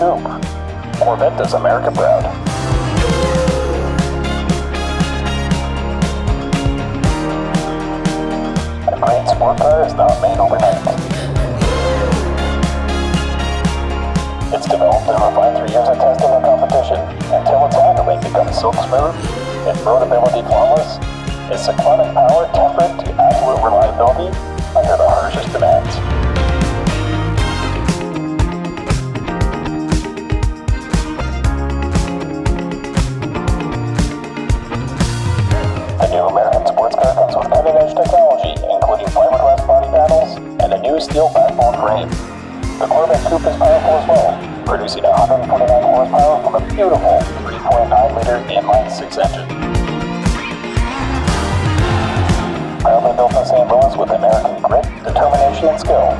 coupe. Corvette does America proud. A great sport car is not made overnight. It's developed and refined through years of testing and competition until its handling becomes silk smooth, its roadability flawless, its cyclonic power tempered to absolute reliability under the harshest demands. The new American sports car comes with cutting-edge technology, including fiberglass body panels and a new steel backbone frame. The Corvette coupe is powerful as well, producing 149 horsepower from a beautiful 3.9-liter inline-6 engine. Proudly built in St. Louis with American grit, determination, and skill.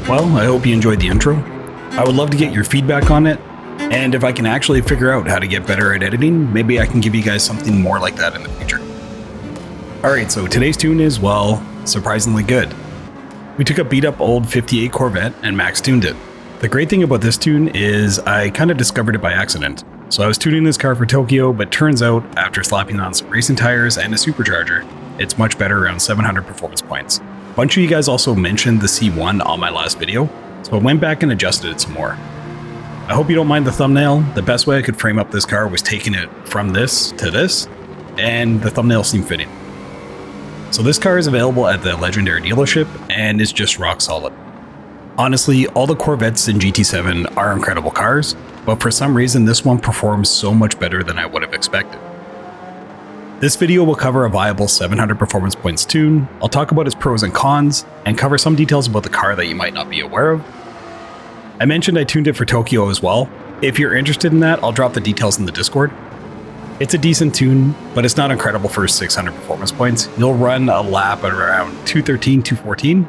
Well, I hope you enjoyed the intro. I would love to get your feedback on it, and if I can actually figure out how to get better at editing, maybe I can give you guys something more like that in the future. Alright, so today's tune is, well, surprisingly good. We took a beat up old 58 Corvette and max tuned it. The great thing about this tune is I kind of discovered it by accident. So I was tuning this car for Tokyo, but turns out after slapping on some racing tires and a supercharger, it's much better around 700 performance points. A bunch of you guys also mentioned the C1 on my last video, so I went back and adjusted it some more. I hope you don't mind the thumbnail. The best way I could frame up this car was taking it from this to this, and the thumbnail seemed fitting. So this car is available at the Legendary dealership and is just rock solid. Honestly, all the Corvettes in GT7 are incredible cars, but for some reason this one performs so much better than I would have expected. This video will cover a viable 700 performance points tune, I'll talk about its pros and cons, and cover some details about the car that you might not be aware of. I mentioned I tuned it for Tokyo as well. If you're interested in that, I'll drop the details in the Discord. It's a decent tune, but it's not incredible for 600 performance points. You'll run a lap at around 213, 214,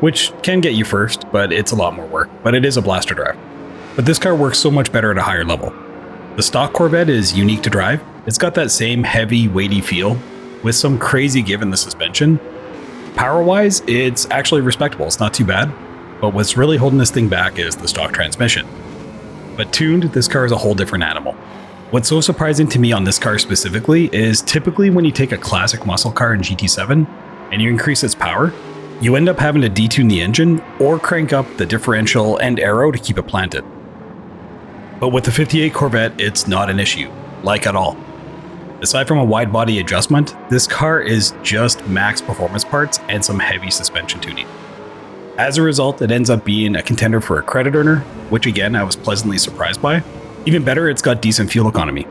which can get you first, but it's a lot more work, but it is a blaster drive. But this car works so much better at a higher level. The stock Corvette is unique to drive. It's got that same heavy, weighty feel, with some crazy give in the suspension. Power-wise, it's actually respectable, it's not too bad, but what's really holding this thing back is the stock transmission. But tuned, this car is a whole different animal. What's so surprising to me on this car specifically is typically when you take a classic muscle car in GT7 and you increase its power, you end up having to detune the engine or crank up the differential and aero to keep it planted. But with the 58 Corvette, it's not an issue, like at all. Aside from a wide body adjustment, this car is just max performance parts and some heavy suspension tuning. As a result, it ends up being a contender for a credit earner, which again, I was pleasantly surprised by. Even better, it's got decent fuel economy.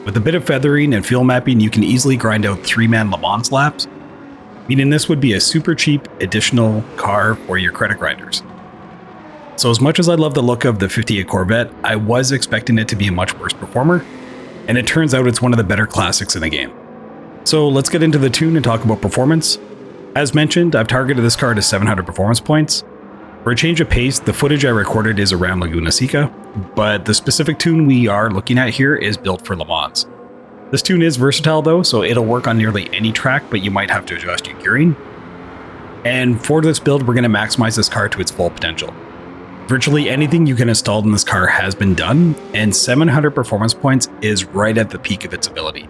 With a bit of feathering and fuel mapping, you can easily grind out 3-man Le Mans laps, meaning this would be a super cheap additional car for your credit grinders. So as much as I love the look of the 58 Corvette, I was expecting it to be a much worse performer, and it turns out it's one of the better classics in the game. So let's get into the tune and talk about performance. As mentioned, I've targeted this car to 700 performance points. For a change of pace, the footage I recorded is around Laguna Seca, but the specific tune we are looking at here is built for Le Mans. This tune is versatile though, so it'll work on nearly any track, but you might have to adjust your gearing. And for this build, we're going to maximize this car to its full potential. Virtually anything you can install in this car has been done, and 700 performance points is right at the peak of its ability.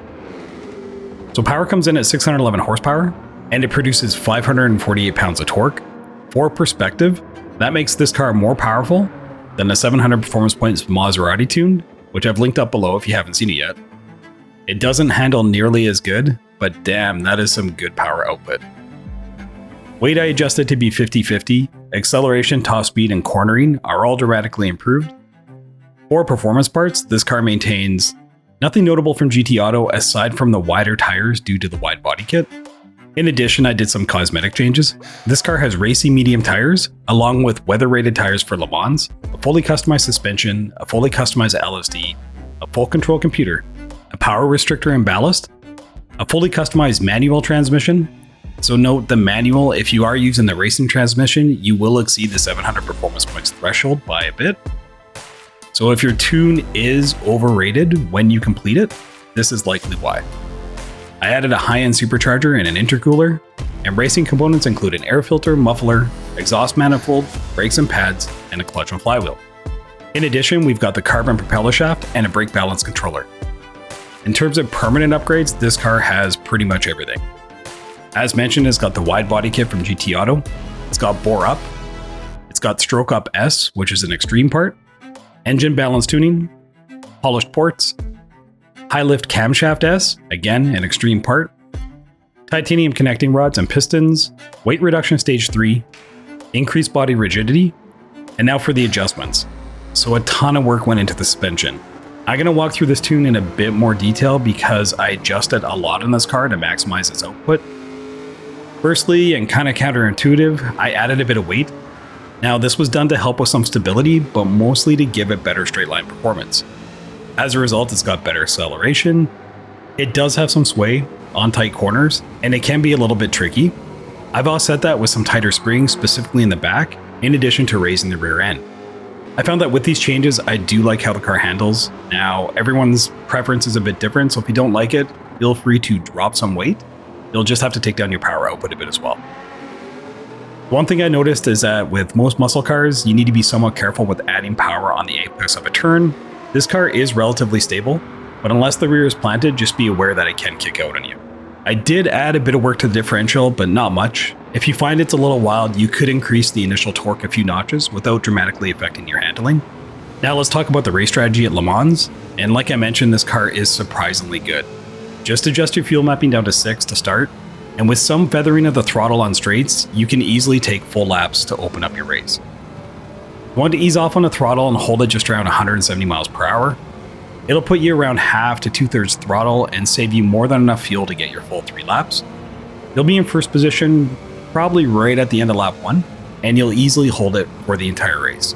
So power comes in at 611 horsepower, and it produces 548 pounds of torque. For perspective, that makes this car more powerful than the 700 performance points Maserati tuned, which I've linked up below if you haven't seen it yet. It doesn't handle nearly as good, but damn, that is some good power output. Weight I adjusted to be 50-50, acceleration, top speed, and cornering are all dramatically improved. For performance parts, this car maintains nothing notable from GT Auto aside from the wider tires due to the wide body kit. In addition, I did some cosmetic changes. This car has racy medium tires, along with weather-rated tires for Le Mans, a fully customized suspension, a fully customized LSD, a full control computer, a power restrictor and ballast, a fully customized manual transmission. So note the manual, if you are using the racing transmission, you will exceed the 700 performance points threshold by a bit. So if your tune is overrated when you complete it, this is likely why. I added a high-end supercharger and an intercooler, and racing components include an air filter, muffler, exhaust manifold, brakes and pads, and a clutch and flywheel. In addition, we've got the carbon propeller shaft and a brake balance controller. In terms of permanent upgrades, this car has pretty much everything. As mentioned, it's got the wide body kit from GT Auto, it's got bore up, it's got stroke up S, which is an extreme part, engine balance tuning, polished ports, high lift camshaft S, again an extreme part, titanium connecting rods and pistons, weight reduction stage 3, increased body rigidity, and now for the adjustments. So a ton of work went into the suspension. I'm going to walk through this tune in a bit more detail because I adjusted a lot in this car to maximize its output. Firstly, and kind of counterintuitive, I added a bit of weight. Now this was done to help with some stability, but mostly to give it better straight line performance. As a result, it's got better acceleration. It does have some sway on tight corners, and it can be a little bit tricky. I've offset that with some tighter springs, specifically in the back, in addition to raising the rear end. I found that with these changes, I do like how the car handles. Now, everyone's preference is a bit different, so if you don't like it, feel free to drop some weight. You'll just have to take down your power output a bit as well. One thing I noticed is that with most muscle cars, you need to be somewhat careful with adding power on the apex of a turn. This car is relatively stable, but unless the rear is planted, just be aware that it can kick out on you. I did add a bit of work to the differential, but not much. If you find it's a little wild, you could increase the initial torque a few notches without dramatically affecting your handling. Now let's talk about the race strategy at Le Mans, and like I mentioned, this car is surprisingly good. Just adjust your fuel mapping down to 6 to start, and with some feathering of the throttle on straights, you can easily take full laps to open up your race. You want to ease off on the throttle and hold it just around 170 miles per hour. It'll put you around half to 2/3 throttle and save you more than enough fuel to get your full 3 laps. You'll be in first position probably right at the end of lap 1, and you'll easily hold it for the entire race.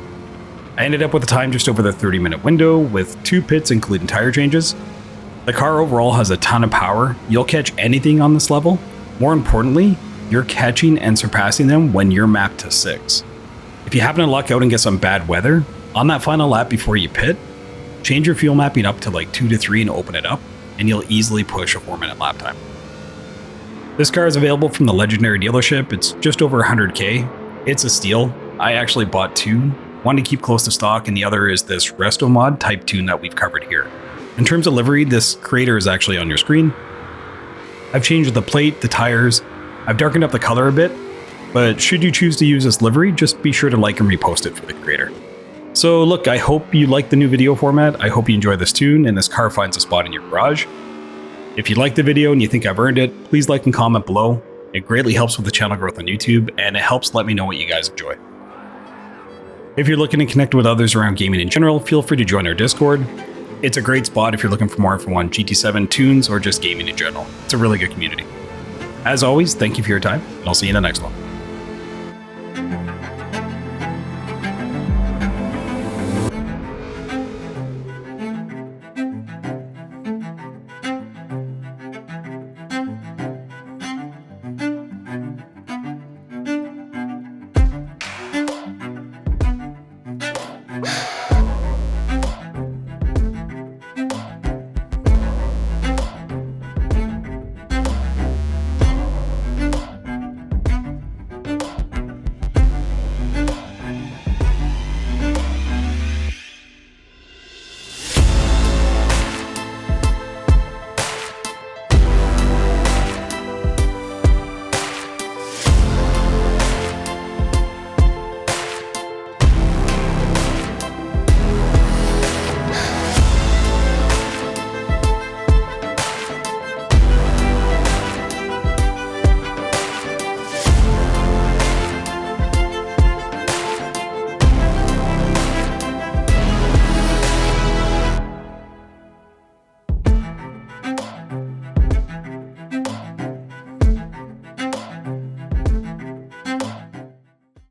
I ended up with a time just over the 30-minute window with 2 pits including tire changes. The car overall has a ton of power. You'll catch anything on this level. More importantly, you're catching and surpassing them when you're mapped to 6. If you happen to luck out and get some bad weather, on that final lap before you pit, change your fuel mapping up to like 2 to 3 and open it up, and you'll easily push a 4-minute lap time. This car is available from the Legendary dealership. It's just over 100K. It's a steal. I actually bought 2. One to keep close to stock, and the other is this Resto Mod type tune that we've covered here. In terms of livery, this creator is actually on your screen. I've changed the plate, the tires, I've darkened up the color a bit, but should you choose to use this livery, just be sure to like and repost it for the creator. So look, I hope you like the new video format, I hope you enjoy this tune and this car finds a spot in your garage. If you like the video and you think I've earned it, please like and comment below. It greatly helps with the channel growth on YouTube, and it helps let me know what you guys enjoy. If you're looking to connect with others around gaming in general, feel free to join our Discord. It's a great spot if you're looking for more info on GT7 tunes or just gaming in general. It's a really good community. As always, thank you for your time, and I'll see you in the next one.